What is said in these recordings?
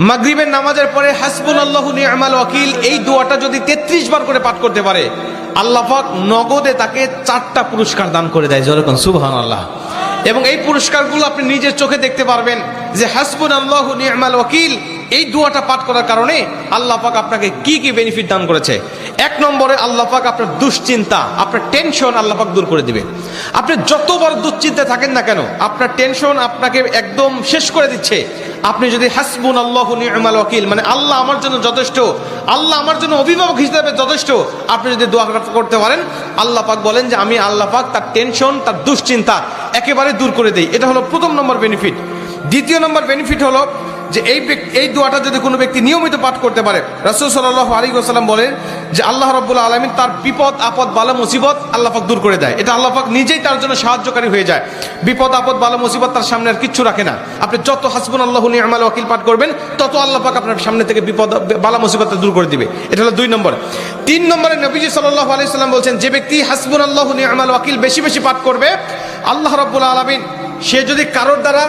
মাগরিবের নামাজের পরে হাসবুনাল্লাহু নি'মাল ওয়াকিল এই দোয়াটা যদি 33 বার করে পাঠ করতে পারে, আল্লাহ পাক নগদে তাকে 4টা পুরস্কার দান করে দেয়। যেরকম সুবহানাল্লাহ। এবং এই পুরস্কারগুলো আপনি নিজের চোখে দেখতে পারবেন যে হাসবুনাল্লাহু নি'মাল ওয়াকিল এই দোয়াটা পাঠ করার কারণে আল্লাহ পাক আপনাকে কি কি বেনিফিট দান করেছে। 1 নম্বরে আল্লাহ পাক আপনার দুশ্চিন্তা, আপনার টেনশন আল্লাহ পাক দূর করে দিবে। আপনি যত বড় দুশ্চিন্তায় থাকেন না কেন, আপনার টেনশন আপনাকে একদম শেষ করে দিচ্ছে। আপনি যদি হাসবুনাল্লাহু নি'মাল ওয়াকিল মানে আল্লাহ আমার জন্য যথেষ্ট, আল্লাহ আমার জন্য অভিভাবক হিসেবে যথেষ্ট, আপনি যদি দোয়া করতে পারেন, আল্লাহ পাক বলেন যে আমি আল্লাহ পাক তার টেনশন, তার দুশ্চিন্তা একেবারে দূর করে দেই। এটা হলো প্রথম নম্বর বেনিফিট। দ্বিতীয় নম্বর বেনিফিট হলো যে এই দোয়াটা যদি কোনো ব্যক্তি নিয়মিত পাঠ করতে পারে, রাসূল সাল্লাল্লাহু আলাইহি ওয়াসাল্লাম বলেন যে আল্লাহ রাব্বুল আলামিন তার বিপদ আপদ বালা মুসিবত আল্লাহ পাক দূর করে দেয়। এটা আল্লাহ পাক নিজেই তার জন্য সাহায্যকারী হয়ে যায়। বিপদ আপদ বালা মুসিবত তার সামনে আর কিচ্ছু রাখে না। আপনি যত হাসবুনাল্লাহু নি'মাল ওয়াকিল পাঠ করবেন, তত আল্লাহ পাক আপনার সামনে থেকে বিপদ বালা মুসিবত দূর করে দিবে। এটা হলো 2 নম্বর। 3 নম্বরে নবীজি সাল্লাল্লাহু আলাইহি ওয়াসাল্লাম বলছেন যে ব্যক্তি হাসবুনাল্লাহু নি'মাল ওয়াকিল বেশি বেশি পাঠ করবে, আল্লাহ রাব্বুল আলামিন সে যদি কারোর দ্বারা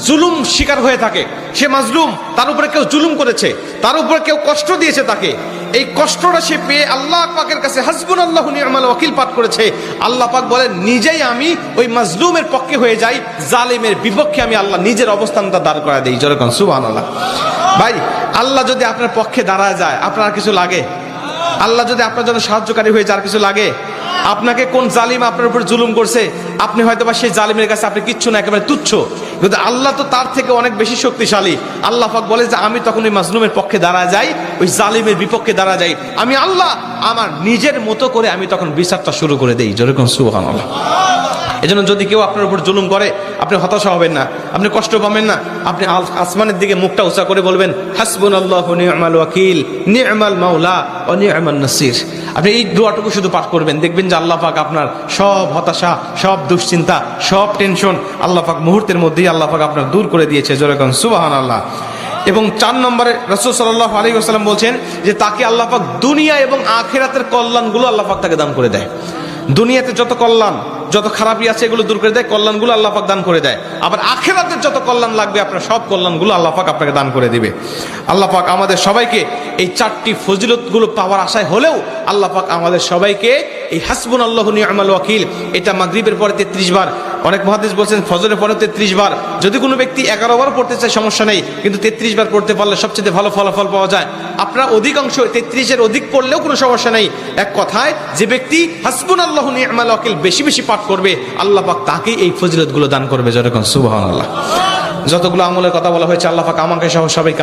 জুলুম শিকার হয়ে থাকে, সে মাজলুম, তার উপরে কেউ জুলুম করেছে, তার উপরে কেউ কষ্ট দিয়েছে, তাকে এই কষ্টটা সে পেয়ে আল্লাহ পাকের কাছে হাসবুনাল্লাহু নি'মাল ওয়াকিল পাঠ করেছে, আল্লাহ পাক বলেন নিজেই আমি ওই মাজলুমের পক্ষে হয়ে যাই, জালিমের বিপক্ষে আমি আল্লাহ নিজের অবস্থানটা দাঁড় করা দেই। যেরকম সুবহানাল্লাহ। ভাই, আল্লাহ যদি আপনার পক্ষে দাঁড়ায় যায়, আপনার কিছু লাগে? আল্লাহ যদি আপনার জন্য সাহায্যকারী হয়ে যায়, আর কিছু লাগে? আপনাকে কোন জালিম আপনার উপর জুলুম করছে, আপনি হয়তো বা সেই জালিমের কাছে আপনি কিচ্ছু না, একেবারে তুচ্ছ, কিন্তু আল্লাহ তো তার থেকে অনেক বেশি শক্তিশালী। আল্লাহ পাক বলে যে আমি তখন ওই মাজলুমের পক্ষে দাঁড়া যাই, ওই জালিমের বিপক্ষে দাঁড়া যাই, আমি আল্লাহ আমার নিজের মতো করে আমি তখন বিচারটা শুরু করে দেই। যেরকম সুবহানাল্লাহ। এজন্য যদি কেউ আপনার উপর জুলুম করে, আপনি হতাশা হবেন না, আপনি কষ্ট পাবেন না, আপনি আসমানের দিকে মুখটা উঁচা করে বলবেন হাসবুনাল্লাহু নি'মাল ওয়াকিল নি'মাল মাওলা ওয়া নি'মান নাসির। আপনি এই দোয়াটুকু শুধু পাঠ করবেন, দেখবেন যে আল্লাহ পাক আপনার সব হতাশা, সব দুশ্চিন্তা, সব টেনশন আল্লাহ পাক মুহূর্তের মধ্যেই আল্লাহ পাক আপনার দূর করে দিয়েছে। যেরকম সুবহানাল্লাহ। এবং 4 নম্বরে রাসূল সাল্লাল্লাহু আলাইহি ওয়াসাল্লাম বলছেন যে তাকে আল্লাহ পাক দুনিয়া এবং আখিরাতের কল্যাণগুলো আল্লাহ পাক তাকে দান করে দেয়। দুনিয়াতে যত কল্যাণ, যত খারাপই আছে এগুলো দূর করে দেয়, কল্যাণগুলো আল্লাহ পাক দান করে দেয়। আবার আখিরাতের যত কল্যাণ লাগবে আপনার সব কল্যাণগুলো আল্লাহ পাক আপনাকে দান করে দিবে। আল্লাহ পাক আমাদের সবাইকে এই 4টি ফজিলতগুলো পাওয়ার আশায় হলেও আল্লাহ পাক আমাদের সবাইকে এই হাসবুনাল্লাহু নি'মাল ওয়াকিল এটা মাগরিবের পরে 33 বার, অনেক মুহাদ্দিস বলছেন ফজরের পরে 33 বার, যদি কোনো ব্যক্তি 11 বার পড়তে চায় সমস্যা নেই, কিন্তু 33 বার পড়তে পারলে সবচেয়ে ভালো ফলাফল পাওয়া যায়। আপনারা অধিকাংশ 33-এর অধিক পড়লেও কোনো সমস্যা নেই। এক কথায় যে ব্যক্তি হাসবুনাল্লাহু নি'মাল ওয়াকিল বেশি বেশি পাঠ করবে, আল্লাহ পাক তাকেই এই ফজিলতগুলো দান করবে। যেরকম সুবহানাল্লাহ। যতগুলো আমলের কথা বলা হয়েছে আল্লাহ পাক আমাকে সহ সবাইকে